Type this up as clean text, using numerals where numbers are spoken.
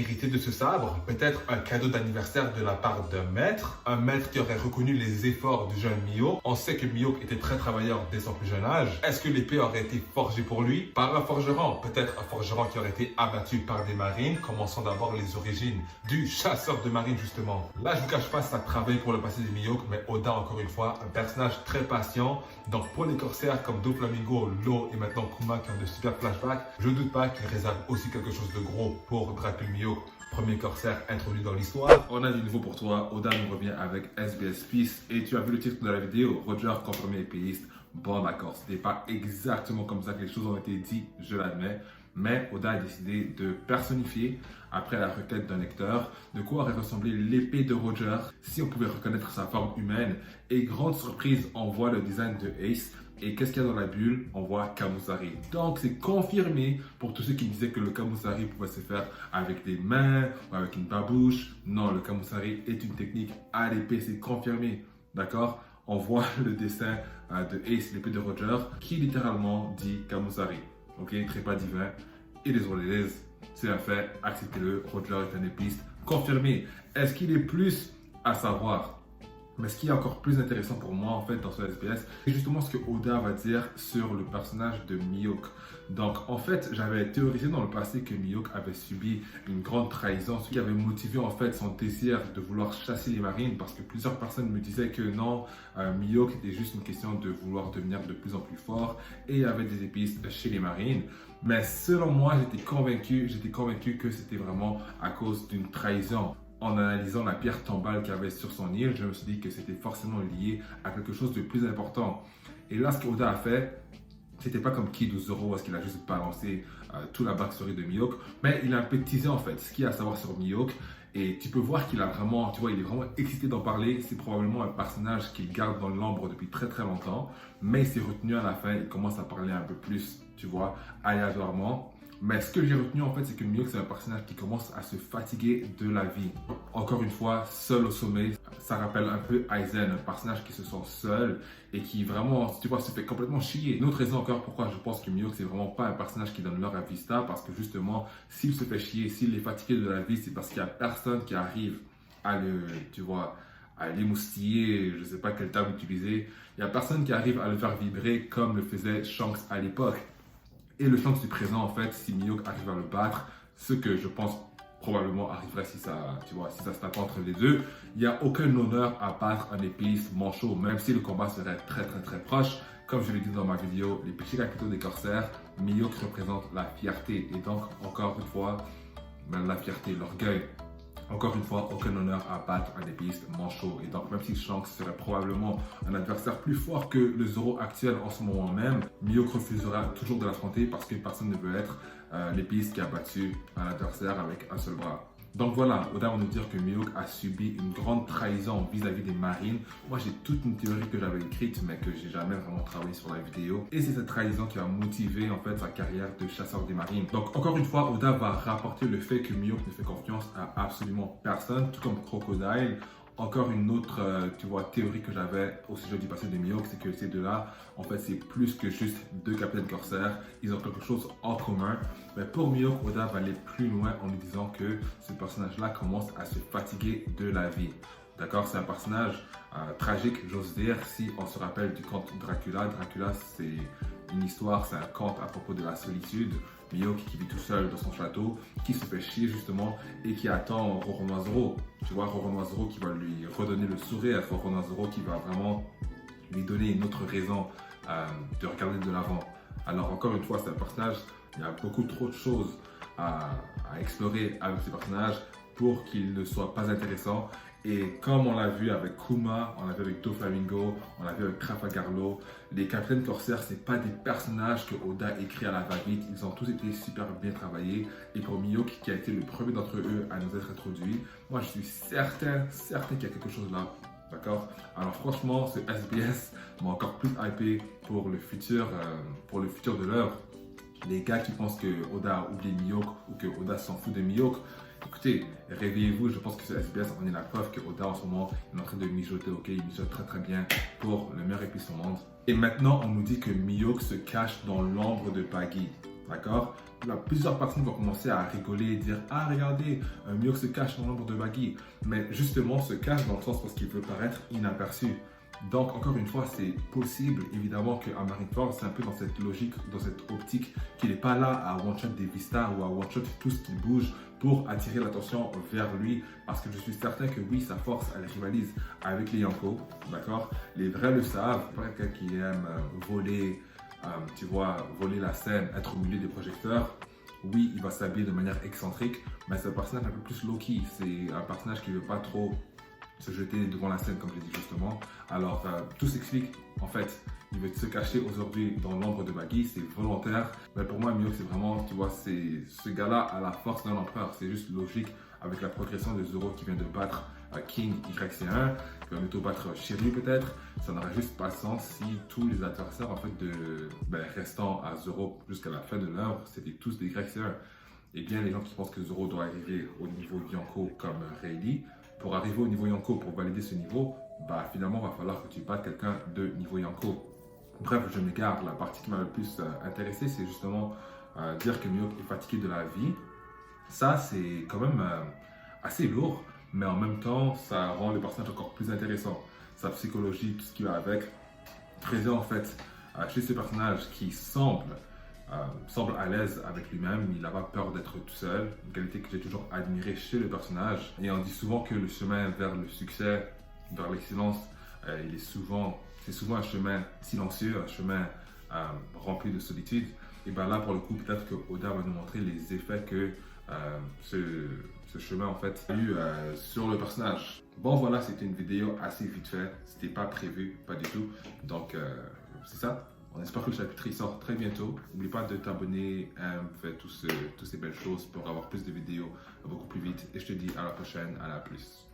Hérité de ce sabre, peut-être un cadeau d'anniversaire de la part un maître qui aurait reconnu les efforts du jeune Mihawk. On sait que Mihawk était très travailleur dès son plus jeune âge. Est-ce que l'épée aurait été forgée pour lui par un forgeron? Peut-être un forgeron qui aurait été abattu par des marines. Commençons d'abord les origines du chasseur de marines justement. Là, je vous cache pas, ça travaille pour le passé de Mihawk, mais Oda, encore une fois, un personnage très patient. Donc pour les corsaires comme Doflamingo, Law et maintenant Kuma qui ont de super flashbacks, je ne doute pas qu'il réserve aussi quelque chose de gros pour Dracul Mihawk, premier corsaire introduit dans l'histoire. On a du nouveau pour toi. Oda nous revient avec SBS Peace. Et tu as vu le titre de la vidéo, Roger comme premier épéiste. Bon d'accord, ce n'était pas exactement comme ça que les choses ont été dites, je l'admets. Mais Oda a décidé de personnifier, après la requête d'un lecteur, de quoi aurait ressemblé l'épée de Roger si on pouvait reconnaître sa forme humaine. Et grande surprise, on voit le design de Ace. Et qu'est-ce qu'il y a dans la bulle? On voit Kamusari. Donc c'est confirmé pour tous ceux qui disaient que le Kamusari pouvait se faire avec des mains ou avec une babouche. Non, le Kamusari est une technique à l'épée, c'est confirmé. D'accord? On voit le dessin de Ace, l'épée de Roger, qui littéralement dit Kamusari. Ok, trépas divin. Et les Orleans, c'est un fait, acceptez-le, Roger est un épiste confirmé. Est-ce qu'il est plus à savoir? Mais ce qui est encore plus intéressant pour moi en fait dans ce SBS, c'est justement ce que Oda va dire sur le personnage de Mihawk. Donc en fait, j'avais théorisé dans le passé que Mihawk avait subi une grande trahison, ce qui avait motivé en fait son désir de vouloir chasser les marines, parce que plusieurs personnes me disaient que non, Mihawk était juste une question de vouloir devenir de plus en plus fort et il y avait des épices chez les marines. Mais selon moi, j'étais convaincu que c'était vraiment à cause d'une trahison. En analysant la pierre tombale qu'il y avait sur son île, je me suis dit que c'était forcément lié à quelque chose de plus important. Et là, ce qu'Oda a fait, c'était pas comme Kid ou Zoro, parce qu'il a juste balancé toute la backstory de Mihawk, mais il a un peu teasé en fait ce qu'il y a à savoir sur Mihawk. Et tu peux voir qu'il a vraiment, tu vois, il est vraiment excité d'en parler. C'est probablement un personnage qu'il garde dans l'ombre depuis très très longtemps, mais il s'est retenu à la fin, il commence à parler un peu plus, tu vois, aléatoirement. Mais ce que j'ai retenu en fait, c'est que Mihawk, c'est un personnage qui commence à se fatiguer de la vie. Encore une fois, seul au sommet, ça rappelle un peu Aizen, un personnage qui se sent seul et qui vraiment, tu vois, se fait complètement chier. Une autre raison encore pourquoi je pense que Mihawk, c'est vraiment pas un personnage qui donne l'heure à Vista, parce que justement, s'il se fait chier, s'il est fatigué de la vie, c'est parce qu'il y a personne qui arrive à le, tu vois, à l'émoustiller, je sais pas quel terme utiliser. Il y a personne qui arrive à le faire vibrer comme le faisait Shanks à l'époque. Et le Shanks du présent, en fait, si Mihawk arrive à le battre, ce que je pense probablement arriverait si ça, tu vois, si ça se tape entre les deux, il n'y a aucun honneur à battre un épéiste manchot, même si le combat serait très très très proche. Comme je l'ai dit dans ma vidéo, les petits capitaux des corsaires, Mihawk représente la fierté. Et donc, encore une fois, la fierté, l'orgueil. Encore une fois, aucun honneur à battre un épéiste manchot. Et donc, même si Shanks serait probablement un adversaire plus fort que le Zoro actuel en ce moment même, Mihawk refusera toujours de l'affronter parce que personne ne veut être l'épéiste qui a battu un adversaire avec un seul bras. Donc voilà, Oda va nous dire que Mihawk a subi une grande trahison vis-à-vis des marines. Moi, j'ai toute une théorie que j'avais écrite, mais que j'ai jamais vraiment travaillé sur la vidéo. Et c'est cette trahison qui va motiver en fait sa carrière de chasseur des marines. Donc encore une fois, Oda va rapporter le fait que Mihawk ne fait confiance à absolument personne, tout comme Crocodile. Encore une autre, tu vois, théorie que j'avais au sujet du passé de Mihawk, c'est que ces deux-là, en fait, c'est plus que juste deux capitaines corsaires. Ils ont quelque chose en commun. Mais pour Mihawk, Oda va aller plus loin en nous disant que ce personnage-là commence à se fatiguer de la vie. D'accord? C'est un personnage tragique, j'ose dire, si on se rappelle du conte Dracula. Dracula, c'est une histoire, c'est un conte à propos de la solitude. Mihawk qui vit tout seul dans son château, qui se fait chier justement et qui attend Roronoa-Zoro. Tu vois, Roronoa-Zoro qui va lui redonner le sourire, Roronoa-Zoro qui va vraiment lui donner une autre raison de regarder de l'avant. Alors encore une fois, c'est un personnage, il y a beaucoup trop de choses à explorer avec ce personnage pour qu'il ne soit pas intéressant. Et comme on l'a vu avec Kuma, on l'a vu avec Doflamingo, on l'a vu avec Trafalgar Law, les capitaines corsaires, ce n'est pas des personnages que Oda écrit à la va-vite. Ils ont tous été super bien travaillés. Et pour Mihawk, qui a été le premier d'entre eux à nous être introduit, moi je suis certain qu'il y a quelque chose là. D'accord? Alors franchement, ce SBS m'a encore plus hypé pour le futur de l'œuvre. Les gars qui pensent que Oda a oublié Mihawk ou que Oda s'en fout de Mihawk, écoutez, réveillez-vous, je pense que ce SBS en est la preuve que Oda en ce moment est en train de mijoter, ok, il mijote très très bien pour le meilleur épice au monde. Et maintenant, on nous dit que Mihawk se cache dans l'ombre de Buggy. D'accord? Là, plusieurs personnes vont commencer à rigoler et dire ah regardez, Mihawk se cache dans l'ombre de Buggy. Mais justement se cache dans le sens parce qu'il veut paraître inaperçu. Donc, encore une fois, c'est possible, évidemment, qu'à Marineford, c'est un peu dans cette logique, dans cette optique, qu'il n'est pas là à one-shot des Vistas ou à one-shot tout ce qui bouge pour attirer l'attention vers lui. Parce que je suis certain que oui, sa force, elle rivalise avec les Yonko, d'accord? Les vrais le savent, pas quelqu'un qui aime voler, tu vois, voler la scène, être au milieu des projecteurs. Oui, il va s'habiller de manière excentrique, mais c'est un personnage un peu plus low-key. C'est un personnage qui ne veut pas trop se jeter devant la scène, comme je dit justement. Alors, tout s'explique. En fait, il veut se cacher aujourd'hui dans l'ombre de Buggy, c'est volontaire. Mais pour moi, Mihawk, c'est vraiment, tu vois, c'est ce gars-là a la force d'un empereur. C'est juste logique avec la progression de Zoro qui vient de battre King YC1, qui va bientôt battre Shiryu peut-être. Ça n'aurait juste pas de sens si tous les adversaires, en fait, restant à Zoro jusqu'à la fin de l'œuvre, c'était tous des YC1. Et bien, les gens qui pensent que Zoro doit arriver au niveau Yonko comme Rayleigh, pour arriver au niveau Yonko, pour valider ce niveau, bah finalement, il va falloir que tu battes quelqu'un de niveau Yonko. Bref, je m'égare. La partie qui m'a le plus intéressé, c'est justement dire que Mihawk est fatigué de la vie. Ça, c'est quand même assez lourd, mais en même temps, ça rend le personnage encore plus intéressant. Sa psychologie, tout ce qui va avec. Présent en fait chez ce personnage qui semble à l'aise avec lui-même, il n'a pas peur d'être tout seul, une qualité que j'ai toujours admirée chez le personnage. Et on dit souvent que le chemin vers le succès, vers l'excellence, c'est souvent un chemin silencieux, un chemin rempli de solitude. Et bien là, pour le coup, peut-être que Oda va nous montrer les effets que ce chemin en fait a eu sur le personnage. Bon voilà, c'était une vidéo assez vite fait, c'était pas prévu, pas du tout. Donc c'est ça. On espère que le chapitre il sort très bientôt. N'oublie pas de t'abonner, faire toutes ces belles choses pour avoir plus de vidéos beaucoup plus vite. Et je te dis à la prochaine, à la plus.